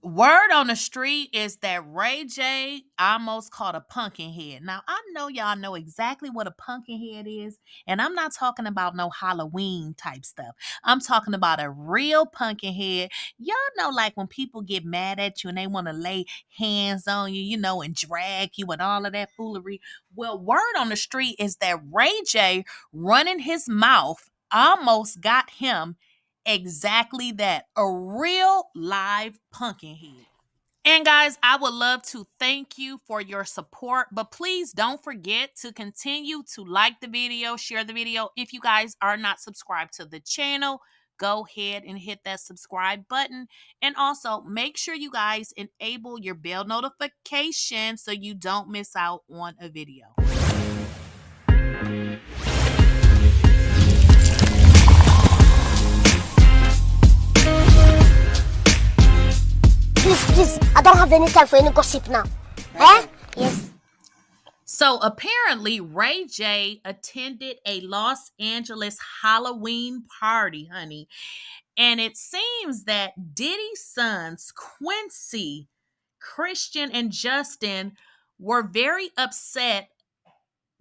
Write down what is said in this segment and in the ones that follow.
Word on the street is that Ray J almost caught a pumpkin head. Now, I know y'all know exactly what a pumpkin head is, and I'm not talking about no Halloween type stuff. I'm talking about a real pumpkin head. Y'all know, like when people get mad at you and they want to lay hands on you, and drag you and all of that foolery. Well, word on the street is that Ray J running his mouth almost got him exactly that, a real live pumpkin head. And guys, I would love to thank you for your support, but please don't forget to continue to like the video, share the video. If you guys are not subscribed to the channel, go ahead and hit that subscribe button. And also make sure you guys enable your bell notification so you don't miss out on a video. Please, I don't have any time for any gossip now. Eh? Yes. So apparently, Ray J attended a Los Angeles Halloween party, honey. And it seems that Diddy's sons, Quincy, Christian, and Justin, were very upset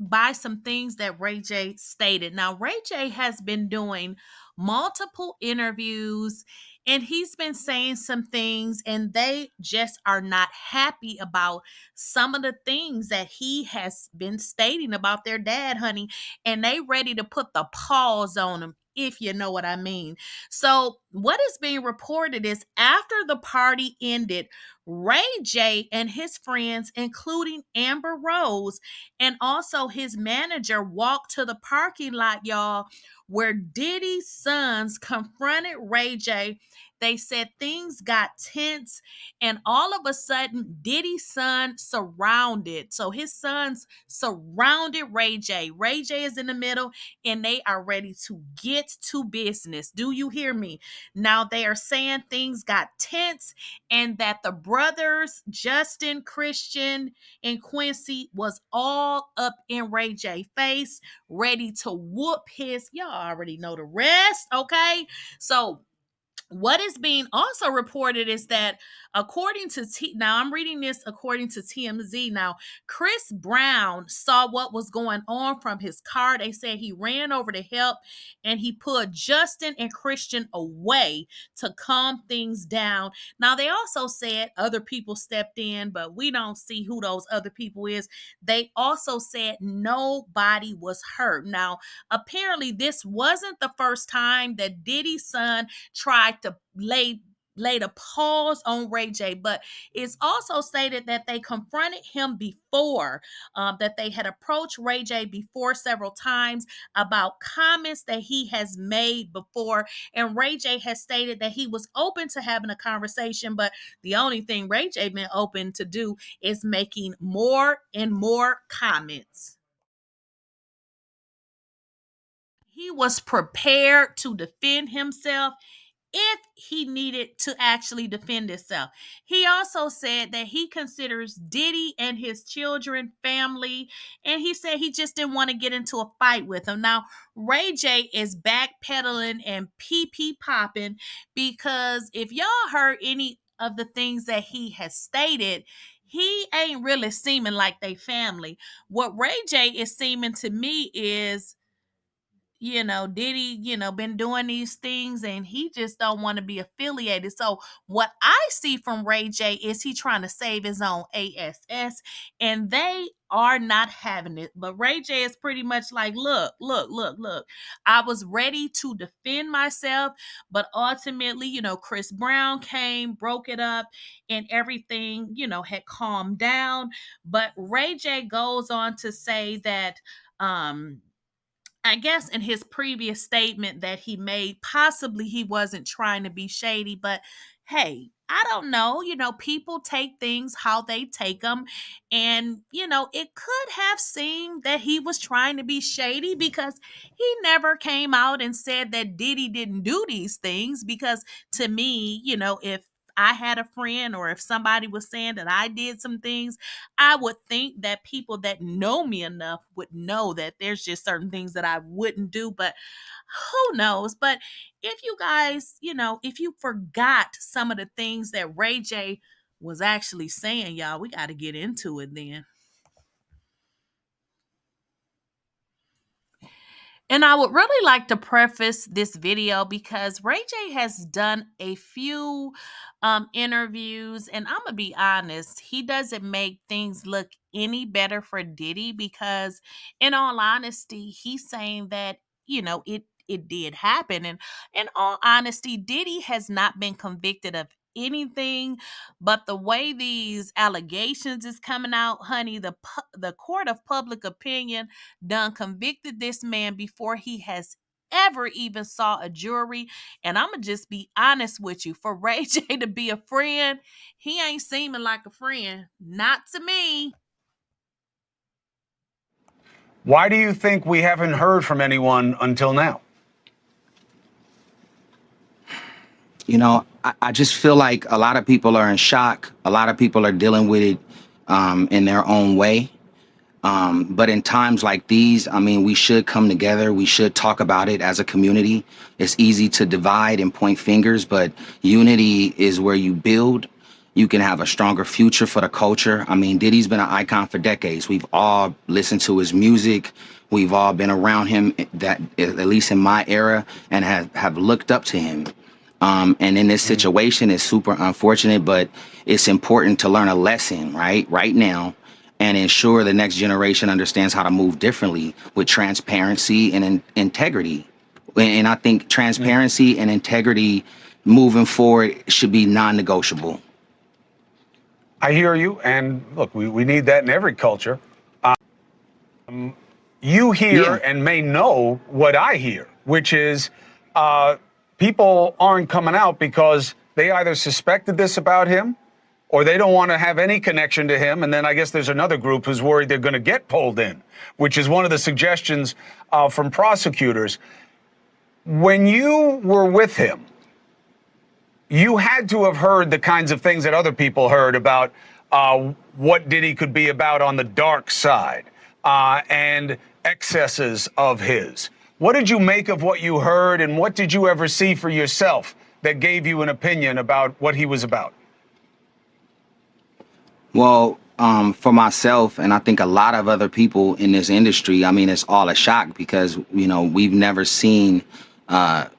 by some things that Ray J stated. Now, Ray J has been doing multiple interviews and he's been saying some things, and they just are not happy about some of the things that he has been stating about their dad, honey. And they ready to put the pause on him, if you know what I mean. So, what is being reported is after the party ended, Ray J and his friends, including Amber Rose, and also his manager, walked to the parking lot, y'all, where Diddy's sons confronted Ray J. They said things got tense, and all of a sudden, Diddy's son surrounded. So his sons surrounded Ray J. Ray J is in the middle, and they are ready to get to business. Do you hear me? Now they are saying things got tense, and that the brothers, Justin, Christian, and Quincy, was all up in Ray J face, ready to whoop his. Y'all already know the rest, okay? So what is being also reported is that according to now I'm reading this according to TMZ. Now, Chris Brown saw what was going on from his car. They said he ran over to help and he pulled Justin and Christian away to calm things down. Now, they also said other people stepped in, but we don't see who those other people is. They also said nobody was hurt. Now, apparently this wasn't the first time that Diddy's son tried to laid a pause on Ray J, but it's also stated that they confronted him before, that they had approached Ray J before several times about comments that he has made before, and Ray J has stated that he was open to having a conversation, but the only thing Ray J been open to do is making more and more comments. He was prepared to defend himself if he needed to actually defend himself. He also said that he considers Diddy and his children family, and he said he just didn't want to get into a fight with him. Now, Ray J is backpedaling and pee popping because if y'all heard any of the things that he has stated, he ain't really seeming like they family. What Ray J is seeming to me is, Diddy, been doing these things and he just don't want to be affiliated. So what I see from Ray J is he trying to save his own ASS, and they are not having it. But Ray J is pretty much like, look. I was ready to defend myself, but ultimately, Chris Brown came, broke it up, and everything, had calmed down. But Ray J goes on to say that I guess in his previous statement that he made, possibly he wasn't trying to be shady, but hey, I don't know. People take things how they take them. And, it could have seemed that he was trying to be shady because he never came out and said that Diddy didn't do these things. Because to me, if I had a friend or if somebody was saying that I did some things, I would think that people that know me enough would know that there's just certain things that I wouldn't do, but who knows? But if you guys, if you forgot some of the things that Ray J was actually saying, y'all, we got to get into it then. And I would really like to preface this video because Ray J has done a few interviews, and I'm gonna be honest, he doesn't make things look any better for Diddy because, in all honesty, he's saying that it did happen, and in all honesty, Diddy has not been convicted of anything, but the way these allegations is coming out, honey, the court of public opinion done convicted this man before he has ever even saw a jury. And I'm gonna just be honest with you, for Ray J to be a friend, he ain't seeming like a friend, not to me. Why do you think we haven't heard from anyone until now? I just feel like a lot of people are in shock. A lot of people are dealing with it in their own way. But in times like these, I mean, we should come together. We should talk about it as a community. It's easy to divide and point fingers, but unity is where you build. You can have a stronger future for the culture. I mean, Diddy's been an icon for decades. We've all listened to his music. We've all been around him, that at least in my era, and have looked up to him. And in this situation, it's super unfortunate, but it's important to learn a lesson right now, and ensure the next generation understands how to move differently with transparency and integrity. And I think transparency and integrity moving forward should be non-negotiable. I hear you, and look, we need that in every culture. You hear and may know what I hear, which is people aren't coming out because they either suspected this about him or they don't want to have any connection to him. And then I guess there's another group who's worried they're going to get pulled in, which is one of the suggestions from prosecutors. When you were with him, you had to have heard the kinds of things that other people heard about what Diddy could be about on the dark side and excesses of his. What did you make of what you heard, and what did you ever see for yourself that gave you an opinion about what he was about? Well, for myself, and I think a lot of other people in this industry, I mean, it's all a shock because, we've never seen the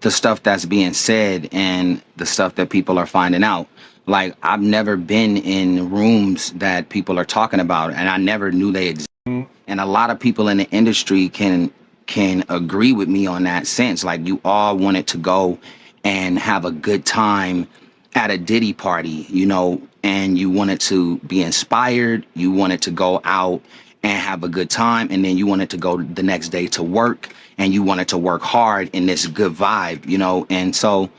stuff that's being said and the stuff that people are finding out. Like, I've never been in rooms that people are talking about, and I never knew they existed. And a lot of people in the industry can agree with me on that sense. Like, you all wanted to go and have a good time at a Diddy party, and you wanted to be inspired. You wanted to go out and have a good time. And then you wanted to go the next day to work, and you wanted to work hard in this good vibe, And so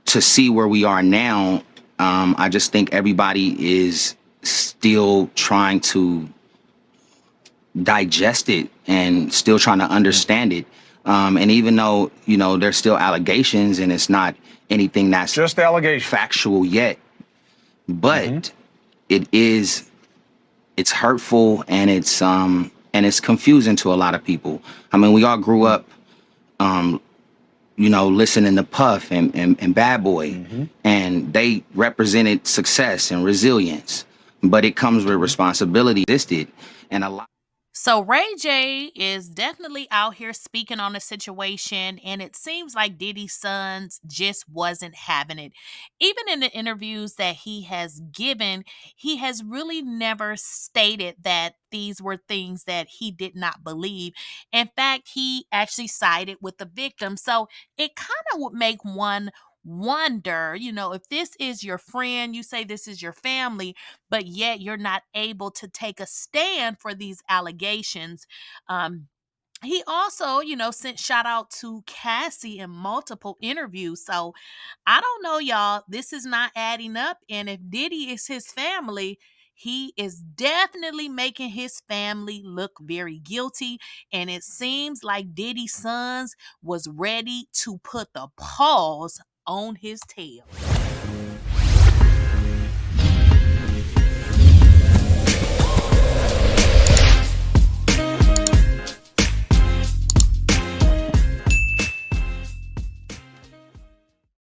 to see where we are now, I just think everybody is still trying to digest it and still trying to understand it. And even though, there's still allegations and it's not anything that's just allegations, factual yet, but it's hurtful and it's confusing to a lot of people. I mean, we all grew up, listening to Puff and Bad Boy, and they represented success and resilience, but it comes with responsibility. And a lot. So Ray J is definitely out here speaking on the situation, and it seems like Diddy's sons just wasn't having it. Even in the interviews that he has given, he has really never stated that these were things that he did not believe. In fact, he actually sided with the victim. So it kind of would make one wonder, if this is your friend, you say this is your family, but yet you're not able to take a stand for these allegations. He also, sent shout out to Cassie in multiple interviews. So I don't know, y'all. This is not adding up. And if Diddy is his family, he is definitely making his family look very guilty. And it seems like Diddy's sons was ready to put the pause on his tail.